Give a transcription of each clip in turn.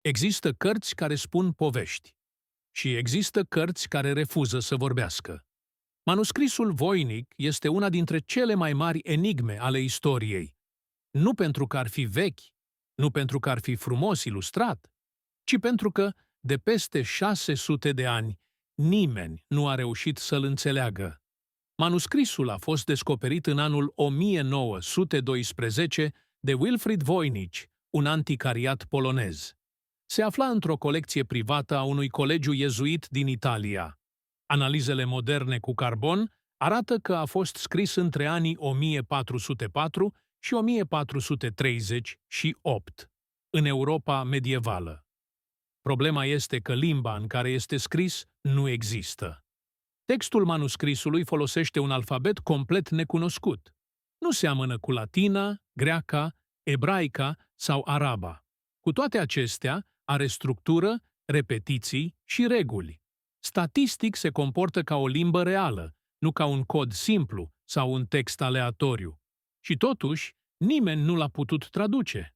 Există cărți care spun povești și există cărți care refuză să vorbească. Manuscrisul voinic este una dintre cele mai mari enigme ale istoriei, nu pentru că ar fi vechi, nu pentru că ar fi frumos ilustrat, ci pentru că, de peste 600 de ani, nimeni nu a reușit să-l înțeleagă. Manuscrisul a fost descoperit în anul 1912 de Wilfrid Voynich, un anticariat polonez. Se afla într-o colecție privată a unui colegiu iezuit din Italia. Analizele moderne cu carbon arată că a fost scris între anii 1404 și 1438 în Europa medievală. Problema este că limba în care este scris nu există. Textul manuscrisului folosește un alfabet complet necunoscut. Nu seamănă cu latina, greaca, ebraica sau araba. Cu toate acestea, are structură, repetiții și reguli. Statistic se comportă ca o limbă reală, nu ca un cod simplu sau un text aleatoriu. Și totuși, nimeni nu l-a putut traduce.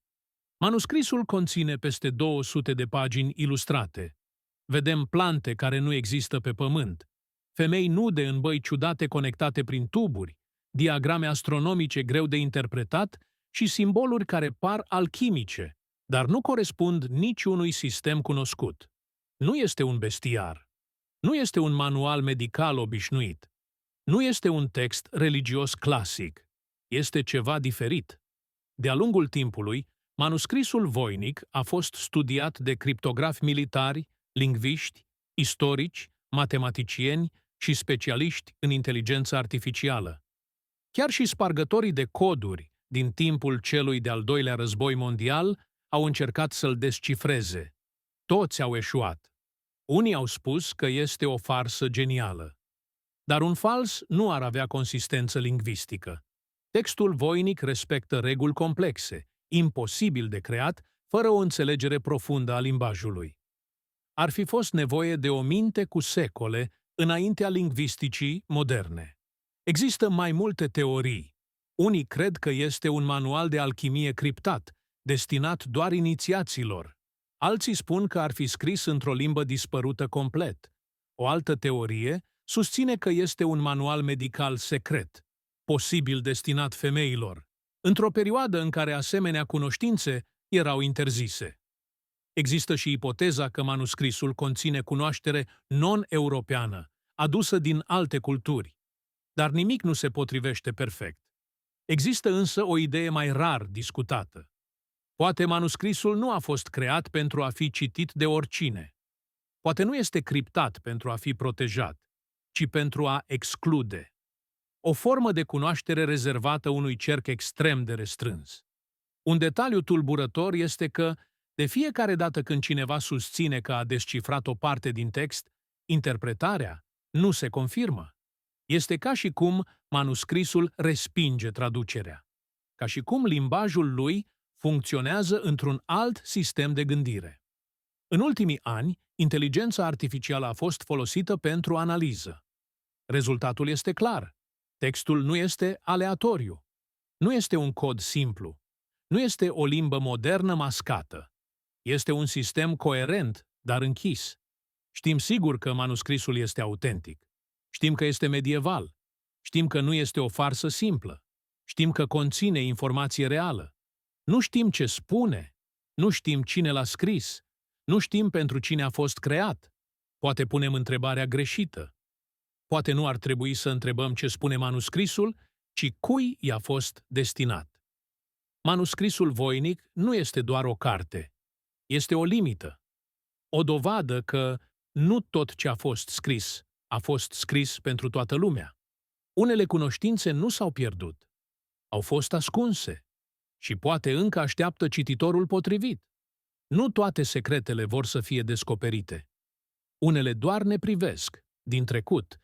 Manuscrisul conține peste 200 de pagini ilustrate. Vedem plante care nu există pe pământ, femei nude în băi ciudate conectate prin tuburi, diagrame astronomice greu de interpretat și simboluri care par alchimice, dar nu corespund niciunui sistem cunoscut. Nu este un bestiar. Nu este un manual medical obișnuit. Nu este un text religios clasic. Este ceva diferit. De-a lungul timpului, manuscrisul voinic a fost studiat de criptografi militari, lingviști, istorici, matematicieni și specialiști în inteligență artificială. Chiar și spargătorii de coduri din timpul celui de-al doilea război mondial au încercat să-l descifreze. Toți au eșuat. Unii au spus că este o farsă genială. Dar un fals nu ar avea consistență lingvistică. Textul voinic respectă reguli complexe, imposibil de creat, fără o înțelegere profundă a limbajului. Ar fi fost nevoie de o minte cu secole înaintea lingvisticii moderne. Există mai multe teorii. Unii cred că este un manual de alchimie criptat, destinat doar inițiaților. Alții spun că ar fi scris într-o limbă dispărută complet. O altă teorie susține că este un manual medical secret, posibil destinat femeilor, într-o perioadă în care asemenea cunoștințe erau interzise. Există și ipoteza că manuscrisul conține cunoaștere non-europeană, adusă din alte culturi, dar nimic nu se potrivește perfect. Există însă o idee mai rar discutată. Poate manuscrisul nu a fost creat pentru a fi citit de oricine. Poate nu este criptat pentru a fi protejat, ci pentru a exclude. O formă de cunoaștere rezervată unui cerc extrem de restrâns. Un detaliu tulburător este că, de fiecare dată când cineva susține că a descifrat o parte din text, interpretarea nu se confirmă. Este ca și cum manuscrisul respinge traducerea. Ca și cum limbajul lui funcționează într-un alt sistem de gândire. În ultimii ani, inteligența artificială a fost folosită pentru analiză. Rezultatul este clar. Textul nu este aleatoriu. Nu este un cod simplu. Nu este o limbă modernă mascată. Este un sistem coerent, dar închis. Știm sigur că manuscrisul este autentic. Știm că este medieval. Știm că nu este o farsă simplă. Știm că conține informație reală. Nu știm ce spune. Nu știm cine l-a scris. Nu știm pentru cine a fost creat. Poate punem întrebarea greșită. Poate nu ar trebui să întrebăm ce spune manuscrisul, ci cui i-a fost destinat. Manuscrisul voinic nu este doar o carte. Este o limită. O dovadă că nu tot ce a fost scris pentru toată lumea. Unele cunoștințe nu s-au pierdut. Au fost ascunse. Și poate încă așteaptă cititorul potrivit. Nu toate secretele vor să fie descoperite. Unele doar ne privesc, din trecut,